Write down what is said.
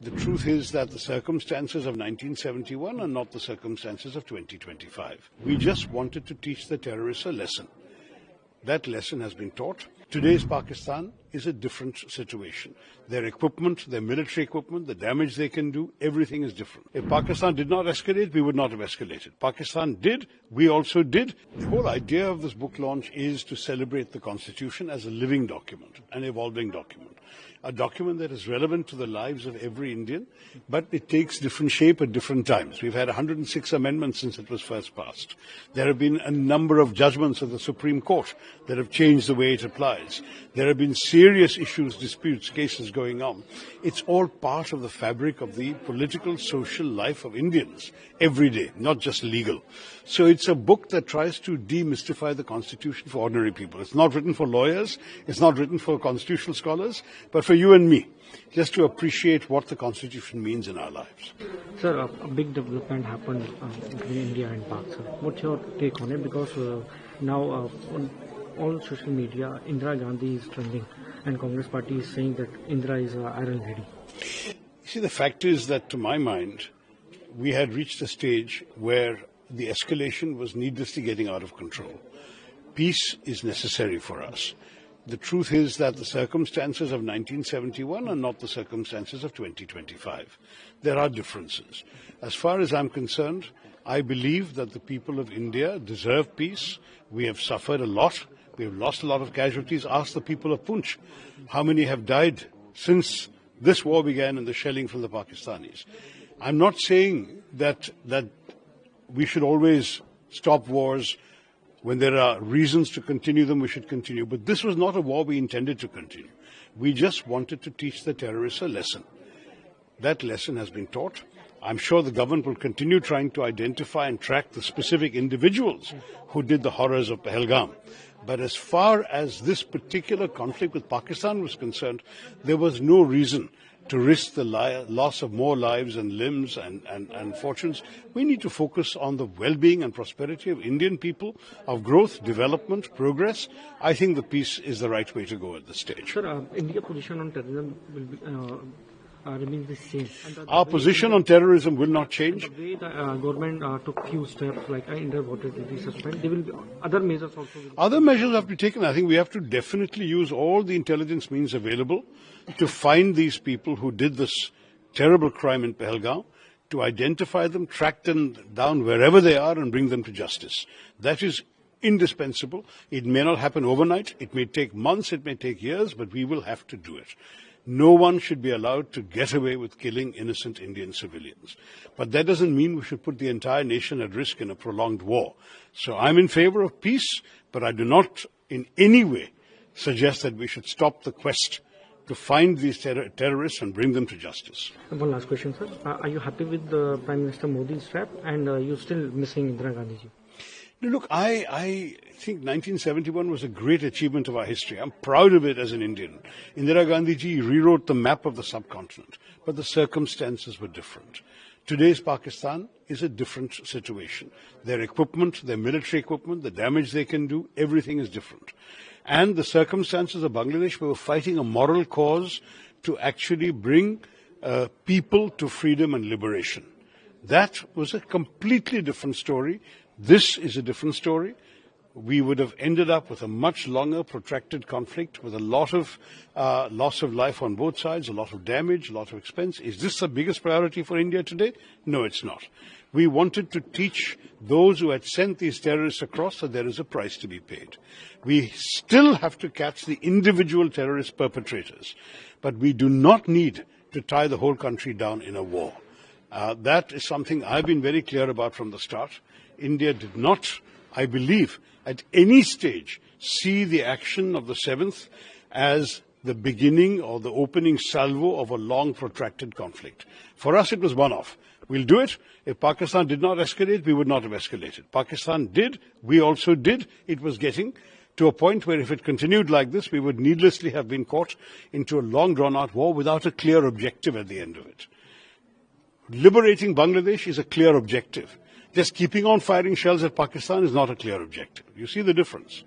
The truth is that the circumstances of 1971 are not the circumstances of 2025. We just wanted to teach the terrorists a lesson. That lesson has been taught. Today's Pakistan is a different situation. Their equipment, their military equipment, the damage they can do, everything is different. If Pakistan did not escalate, we would not have escalated. Pakistan did, we also did. The whole idea of this book launch is to celebrate the Constitution as a living document, an evolving document. A document that is relevant to the lives of every Indian, but it takes different shape at different times. We've had 106 amendments since it was first passed. There have been a number of judgments of the Supreme Court that have changed the way it applies. There have been serious issues, disputes, cases going on. It's all part of the fabric of the political, social life of Indians every day, not just legal. So it's a book that tries to demystify the Constitution for ordinary people. It's not written for lawyers, it's not written for constitutional scholars, but for you and me, just to appreciate what the Constitution means in our lives. Sir, a big development happened between India and Pak, sir. What's your take on it? Because now on all social media, Indira Gandhi is trending, and Congress party is saying that Indira is iron ready. You see, the fact is that, to my mind, we had reached a stage where the escalation was needlessly getting out of control. Peace is necessary for us. The truth is that the circumstances of 1971 are not the circumstances of 2025. There are differences. As far as I'm concerned, I believe that the people of India deserve peace. We have suffered a lot. We have lost a lot of casualties. Ask the people of Poonch how many have died since this war began and the shelling from the Pakistanis. I'm not saying that we should always stop wars. When there are reasons to continue them, we should continue. But this was not a war we intended to continue. We just wanted to teach the terrorists a lesson. That lesson has been taught. I'm sure the government will continue trying to identify and track the specific individuals who did the horrors of Pahalgam. But as far as this particular conflict with Pakistan was concerned, there was no reason to risk the loss of more lives and limbs and fortunes. We need to focus on the well-being and prosperity of Indian people, of growth, development, progress. I think the peace is the right way to go at this stage. Sir, India's position on terrorism will be, remains the same. Our position on terrorism will not change. The way the government took few steps, like Indira voted to be suspended, there will be other measures also. Other measures have to be taken. I think we have to definitely use all the intelligence means available to find these people who did this terrible crime in Pahalgam, to identify them, track them down wherever they are and bring them to justice. That is indispensable. It may not happen overnight. It may take months, it may take years, but we will have to do it. No one should be allowed to get away with killing innocent Indian civilians. But that doesn't mean we should put the entire nation at risk in a prolonged war. So I'm in favor of peace, but I do not in any way suggest that we should stop the quest to find these terrorists and bring them to justice. One last question, sir. Are you happy with the Prime Minister Modi's rap, and you're still missing Indira Gandhi ji? Look, I think 1971 was a great achievement of our history. I'm proud of it as an Indian. Indira Gandhi ji rewrote the map of the subcontinent, but the circumstances were different. Today's Pakistan is a different situation. Their equipment, their military equipment, the damage they can do, everything is different. And the circumstances of Bangladesh, we were fighting a moral cause to actually bring people to freedom and liberation. That was a completely different story. This is a different story. We would have ended up with a much longer, protracted conflict with a lot of loss of life on both sides, a lot of damage, a lot of expense. Is this the biggest priority for India today? No, it's not. We wanted to teach those who had sent these terrorists across that there is a price to be paid. We still have to catch the individual terrorist perpetrators, but we do not need to tie the whole country down in a war. That is something I've been very clear about from the start. India did not, I believe, at any stage see the action of the 7th as the beginning or the opening salvo of a long, protracted conflict. For us, it was one-off. We'll do it. If Pakistan did not escalate, we would not have escalated. Pakistan did. We also did. It was getting to a point where if it continued like this, we would needlessly have been caught into a long, drawn-out war without a clear objective at the end of it. Liberating Bangladesh is a clear objective. Just keeping on firing shells at Pakistan is not a clear objective. You see the difference.